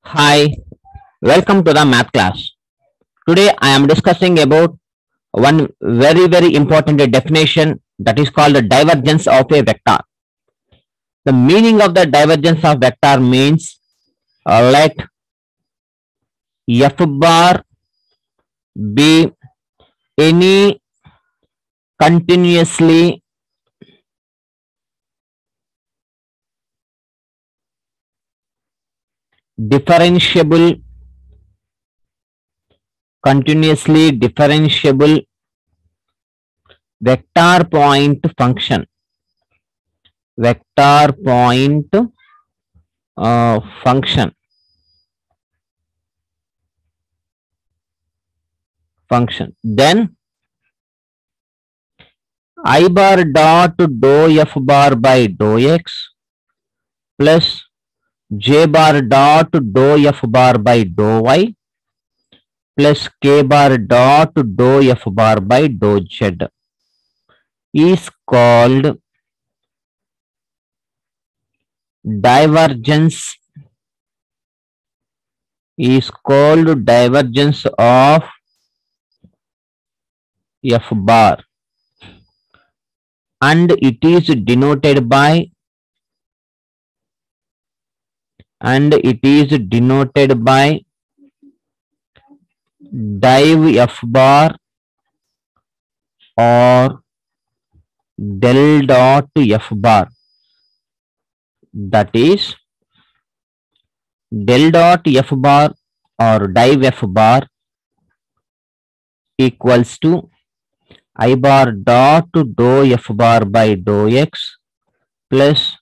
Hi, welcome to the math class. Today I am discussing about one very important definition that is called the divergence of a vector. The meaning of the divergence of vector means let f bar be any continuously differentiable vector point function function then I bar dot dou f bar by dou x plus j bar dot dou f bar by dou y plus k bar dot dou f bar by dou z is called divergence of f bar, and it is denoted by div f bar or del dot f bar, that is del dot f bar or div f bar equals to I bar dot dou f bar by dou x plus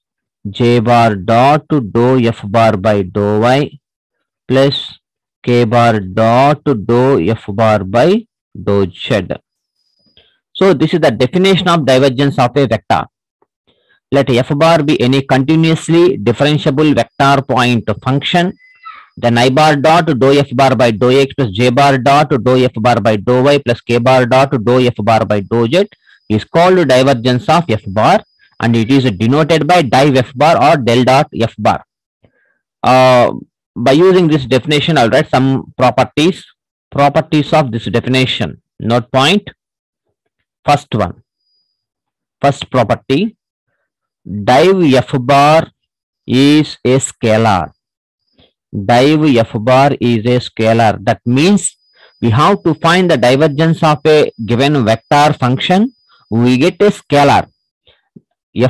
j bar dot dou f bar by dou y plus k bar dot dou f bar by dou z. So this is the definition of divergence of a vector. Let f bar be any continuously differentiable vector point function. Then I bar dot dou f bar by dou x plus j bar dot dou f bar by dou y plus k bar dot dou f bar by dou z is called divergence of f bar, and it is denoted by div f bar or del dot f bar. By using this definition, I'll write some properties of this definition. Note point. First property, div f bar is a scalar. That means we have to find the divergence of a given vector function. We get a scalar.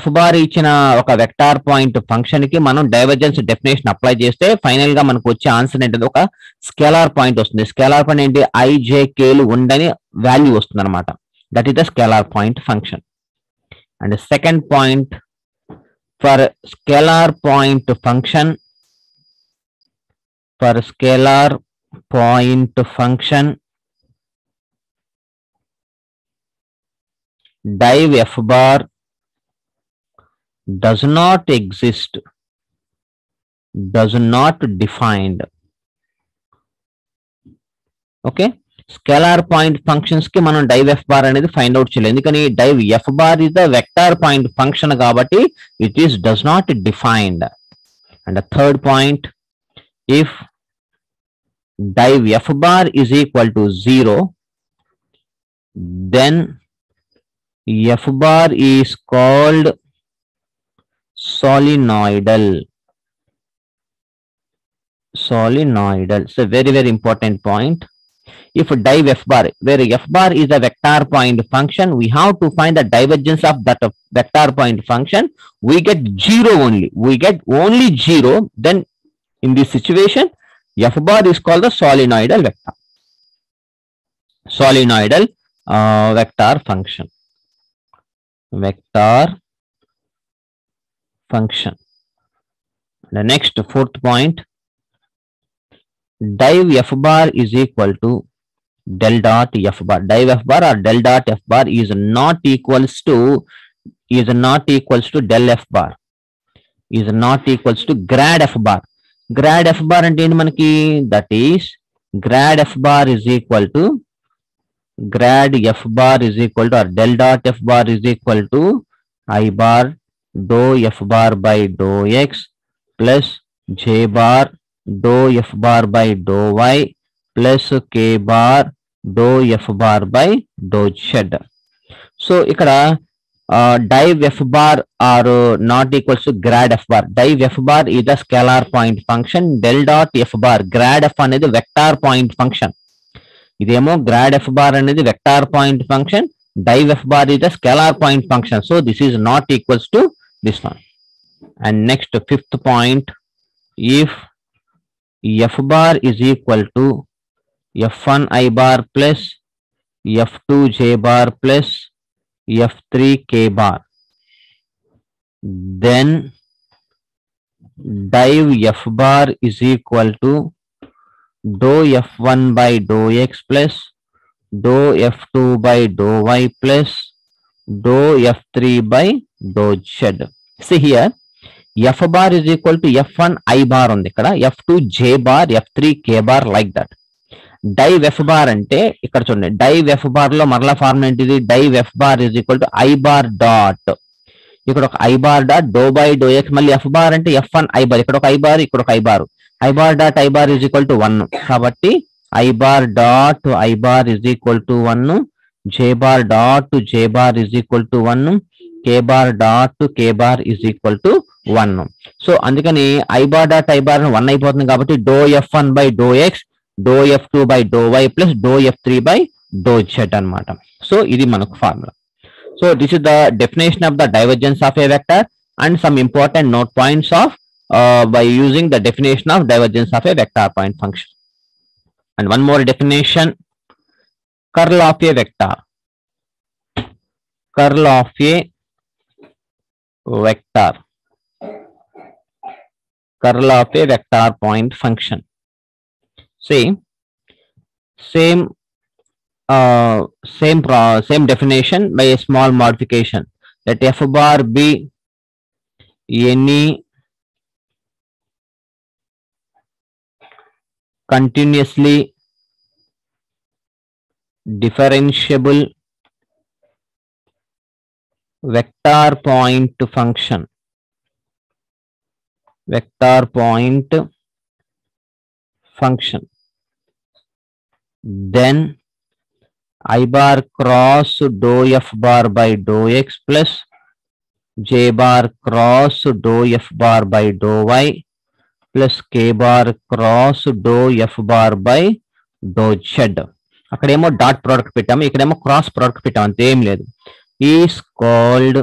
f bar ఇచ్చిన ఒక vector point function కి మనం divergence definition apply చేస్తే final గా మనకు వచ్చే answer ఏంటంటే ఒక స్కేలార్ పాయింట్ వస్తుంది. స్కేలార్ పాయింట్ ఏంటి? IJK లు ఉండని వాల్యూ వస్తుంది అనమాట. That is the scalar point function. And second point, for scalar point function div f bar does not defined. Okay, scalar point functions కి మనం div f bar అనేది find out చేయలేదు. ఎందుకని? div f bar is the vector point function కాబట్టి it is does not defined. And the third point, if div f bar is equal to 0, then f bar is called solenoidal. It's a very important point. If div f bar, where f bar is a vector point function, we have to find the divergence of that vector point function. We get 0 only. Then in this situation, f bar is called the solenoidal vector. Vector function. The next fourth point, div f bar is equal to del dot f bar. Div f bar or del dot f bar is not equals to del f bar, is not equals to grad f bar. Grad f bar అంటే ఏంటి మనకి? that is grad f bar is equal to or del dot f bar is equal to I bar dou f bar by dou x plus j bar dou f bar by dou y plus k bar dou f bar by dou z. So ikkada div f bar are not equals to grad f bar. Div f bar is a scalar point function. Del dot f bar, grad f అనేది vector point function. ఇదేమో grad f bar అనేది vector point function. Div f bar is a scalar point function. So this is not equals to this one. And next, fifth point, if f bar is equal to f1 I bar plus f2 j bar plus f3 k bar, then div f bar is equal to dou f1 by dou x plus dou f2 by dou y plus dou f3 by dou z. See here, f bar is equal to f1 I bar ఉంది ఇక్కడ, f2 j bar, f3 k bar, like that. div f bar అంటే ఇక్కడ చూడండి, div f bar లో మరలా formula ఏంటిది, div f bar is equal to I bar dot, ఇక్కడ ఒక I bar dot dou by dou x, మళ్ళీ f bar అంటే f1 I bar, ఇక్కడ ఒక I bar, ఇక్కడ ఒక I bar, I bar dot I bar is equal to 1, కాబట్టి I bar dot I bar is equal to 1, j bar dot j bar is equal to 1, k bar dot k bar is equal to 1. So అందుకని I bar dot I bar 1 అయిపోతుంది కాబట్టి dou f1 by dou x, dou f2 by dou y plus dou f3 by dou z అన్నమాట. So ఇది మనకు formula. So this is the definition of the divergence of A vector and some important note points of by using the definition of divergence of a vector point function. And one more definition, curl of a vector. Curl of a vector. Curl of a vector point function. See, same definition by a small modification. Let f bar be any continuously differentiable vector point function. Vector point function. Then I bar cross dou f bar by dou x plus j bar cross dou f bar by dou y plus k bar cross dou f bar by dou z. అక్కడేమో dot product పెట్టాము, ఇక్కడేమో cross product పెట్టాము, అంతేం లేదు. Is called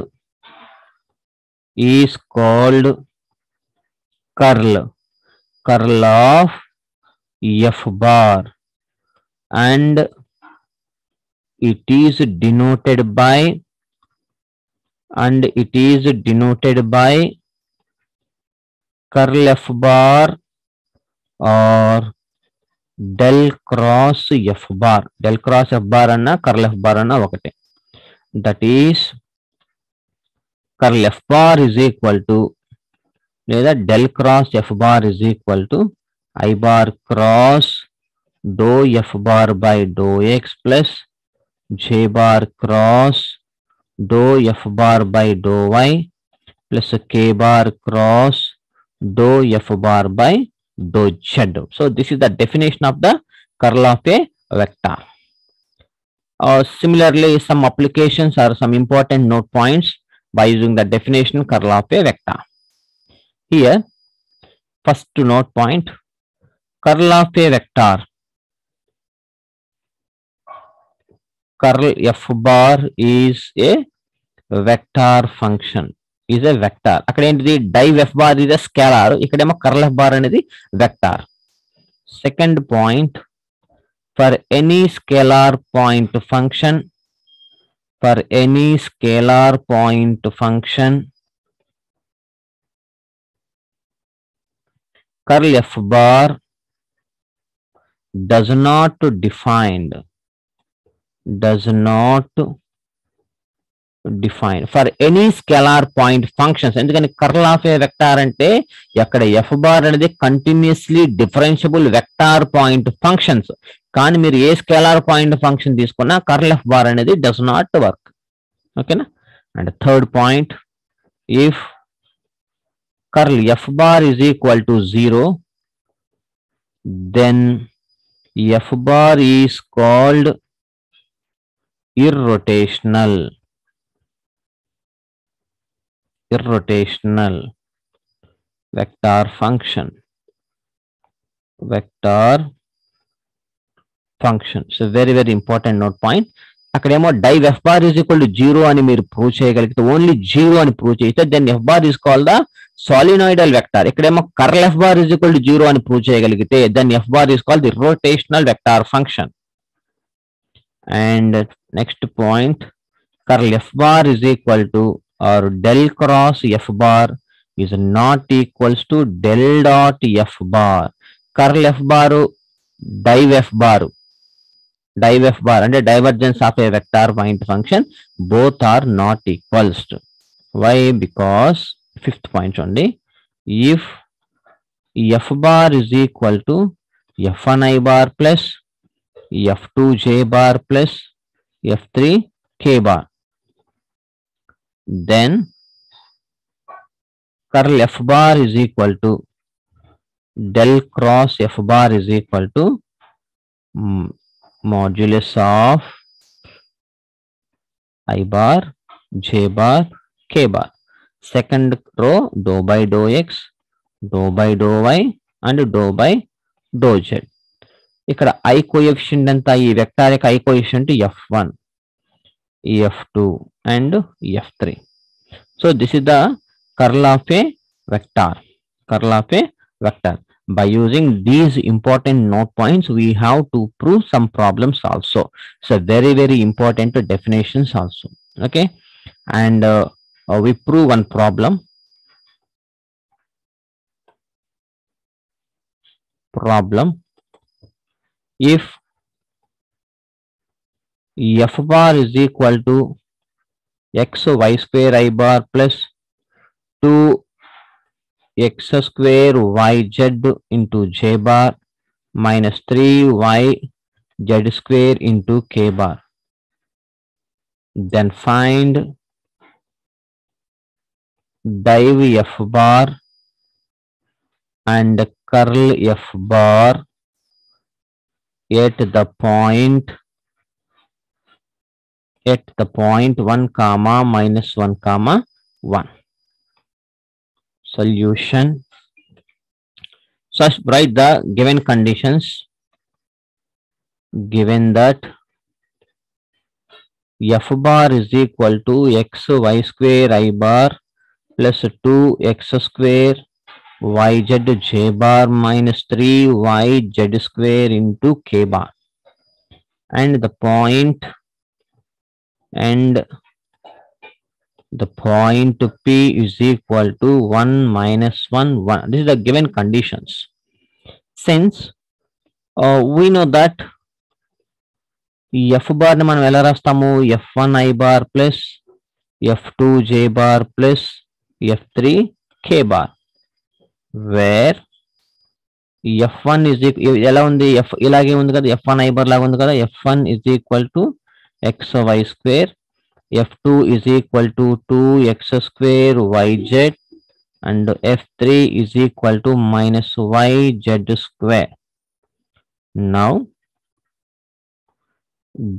curl of f bar and it is denoted by curl f bar or del cross f bar. Del cross f bar anna curl f bar anna okate. That is curl f bar is equal to లేదా del cross f bar is equal to I bar cross dou f bar by dou x plus j bar cross dou f bar by dou y plus k bar cross dou f bar by dou z. So this is the definition of the curl of a vector. Similarly, some applications or some important note points by using the definition curl of a vector. Here, first note point, curl of a vector. Curl f bar is a vector function. Is a vector. అక్కడ ఏంటిది, div f bar is a scalar. ఇక్కడేమో curl f bar అనేది vector. Second point, for any scalar point function, curl f bar does not define for any scalar point functions. ఎందుకని curl of a vector అంటే అక్కడ f bar అనేది continuously differentiable vector point functions. కానీ మీరు ఏ scalar point function తీసుకున్నా curl f bar అనేది does not work. ఓకేనా. And third point, if curl f bar is equal to 0, then F bar is called irrotational vector function. So very important note point. అక్కడేమో div f bar is equal to 0 అని మీరు prove చేయగలిగితే, only 0 అని prove చేస్తే then f bar is called the solenoidal vector. ఇక్కడేమో curl f bar is equal to 0 అని prove చేయగలిగితే then f bar is called the rotational vector function. And next point, curl f bar is equal to, or del cross f bar is not equals to del dot f bar. Curl f bar div f bar and the divergence of a vector point function, both are not equals to. Why? Because fifth point only, if f bar is equal to f1 I bar plus f2 j bar plus f3 k bar, then curl f bar is equal to del cross f bar is equal to modulus of I bar, j bar, k bar. Second row dou by dou x, dou by dou y and dou by dou z. ఇక్కడ I coefficient అంతా ఈ vector యొక్క I coefficient f1, f2 and f3. So this is the curl of a vector. By using these important note points, we have to prove some problems also. So very important definitions also. Okay, and we prove one problem. If f bar is equal to x y square I bar plus 2x square yz into j bar minus 3yz square into k bar, then find div f bar and curl f bar at the point 1 comma minus 1 comma 1. Solution. So write the given conditions. Given that f bar is equal to x y square I bar plus 2x square yz j bar minus 3yz square into k bar, and the point P is equal to 1 minus 1 1. This is the given conditions. Since we know that f bar ni మనం ఎలా రాస్తాము, f1 I bar plus f2 j bar plus f3 k bar, where f1 is ఎలా ఉంది, f ఇలాగే ఉంది కదా, f1 I bar లాగా ఉంది కదా, f1 is equal to xy square, f2 is equal to 2x square yz, and f3 is equal to minus yz square. Now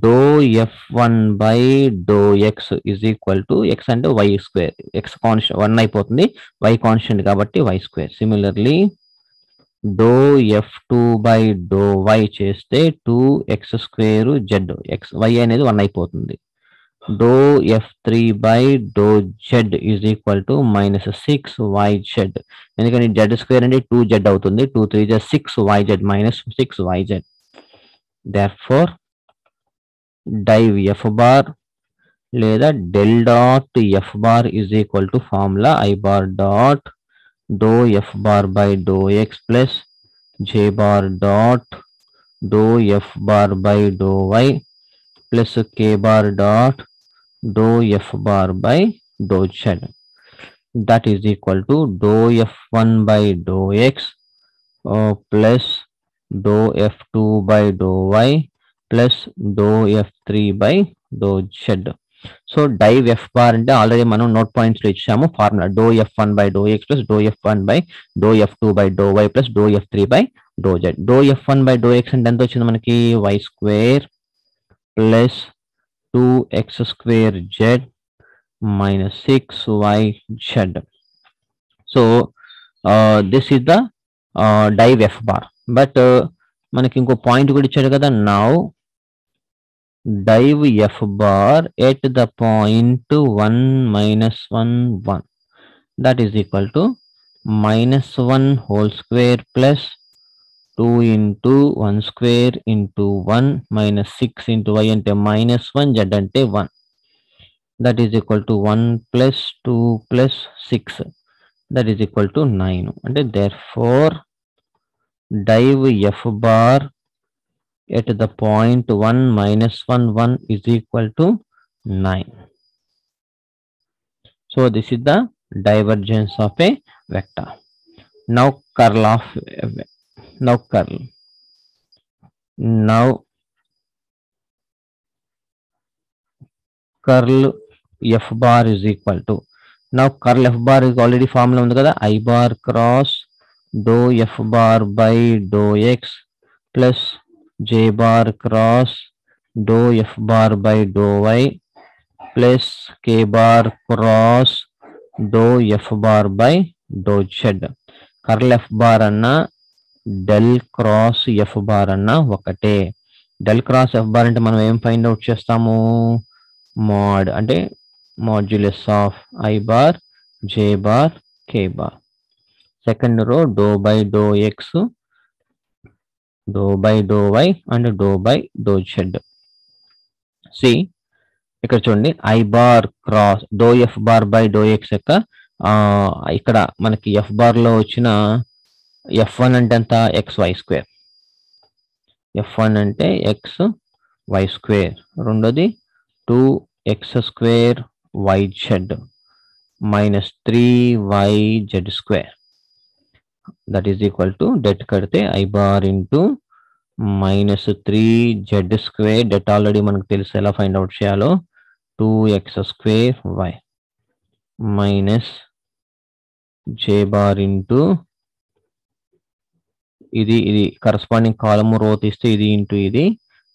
dou f1 by dou x is equal to x and y square. X constant 1 అయిపోతుంది, y constant కాబట్టి y square. Similarly dou f2 by dou y చేస్తే 2x square z, x y అనేది 1 అయిపోతుంది. dou f3 by dou z is equal to minus 6yz, ఎందుకంటే z square అంటే 2z అవుతుంది, 2 3 6yz minus 6yz. Therefore div f bar లేదా del dot f bar is equal to formula I bar dot dou f bar by dou x plus j bar dot dou f bar by dou y plus k bar dot dou f bar by dou z. That is equal to dou f1 by dou x plus dou f2 by dou y plus dou f3 by dou z. So div f bar అంటే already మనం note points లో ఇచ్చాము formula డో f1 by డో x plus డో f1 by డో f2 by డో y plus డో f3 బై డో z. డో f1 బై డో x అంటే ఎంత వచ్చింది మనకి y square plus 2x square z minus 6yz. So this is the div f bar. But మనకి ఇంకో పాయింట్ కూడా ఇచ్చాడు కదా. Now div f bar at the point 1 minus 1 1, that is equal to minus 1 whole square plus 2 into 1 square into 1 minus 6 into y అంటే minus 1 z అంటే 1, that is equal to 1 plus 2 plus 6, that is equal to 9. అంటే therefore div f bar at the point 1 minus 1 1 is equal to 9. So this is the divergence of a vector. Now curl of curl f bar is equal to, now curl f bar is already formula ఉంది కదా, I bar cross dou f bar by dou x plus j bar cross dou f bar by dou y plus k bar cross dou f bar by dou z. curl f bar అన్న del cross f bar అన్న ఒకటే. Del cross f bar అంటే మనం ఏం find out చేస్తాము, mod అంటే modulus of I bar j bar k bar. Second row do by డో X do by do why and do by డో Z. C ఇక్కడ చూడండి, I bar cross do F bar by డో X యొక్క ఇక్కడ మనకి F bar లో వచ్చిన f1 అంటే ఎంత xy స్క్వేర్, f1 అంటే xy స్క్వేర్, రెండోది 2x square yz minus 3yz square, that is equal to det కడితే I bar into minus 3z square, det already మనకు తెలుసు ఎలా ఫైండ్ అవుట్ చేయాలో, 2x square y minus j bar into ఇది corresponding column row తీస్తే ఇది into ఇది,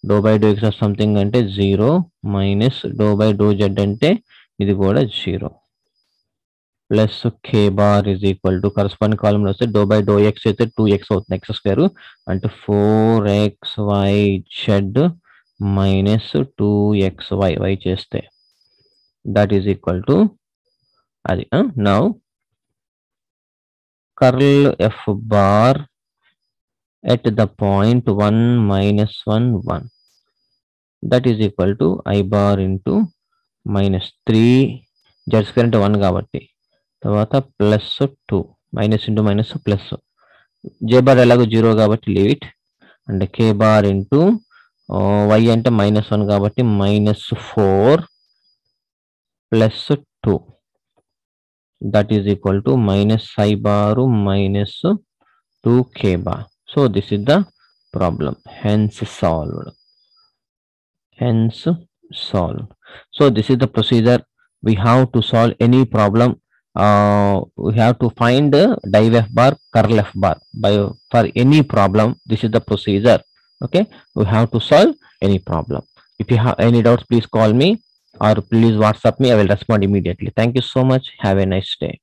డో బై డో ఎక్స్ సంథింగ్ అంటే 0 మైనస్ డో బై డో జెడ్ అంటే ఇది కూడా 0 plus k bar is equal to corresponding column లో వస్తే డో బై డో ఎక్స్ అయితే 2x అవుతుంది x స్క్వేర్ అంటే 4xyz మైనస్ 2xy y చేస్తే that is equal to అది. Now curl f bar at the point 1 minus 1 1, that is equal to I bar into minus 3 z square అంటే 1 కాబట్టి, తర్వాత plus 2 minus into minus plus, j bar ఎలాగో 0 కాబట్టి leave it, and k bar into y అంటే minus 1 కాబట్టి minus 4 plus 2, that is equal to minus I bar minus 2k bar. So this is the problem, hence solved. So this is the procedure. We have to solve any problem. We have to find div f bar, curl f bar for any problem. This is the procedure. Okay, we have to solve any problem. If you have any doubts, please call me or please WhatsApp me. I will respond immediately. Thank you so much. Have a nice day.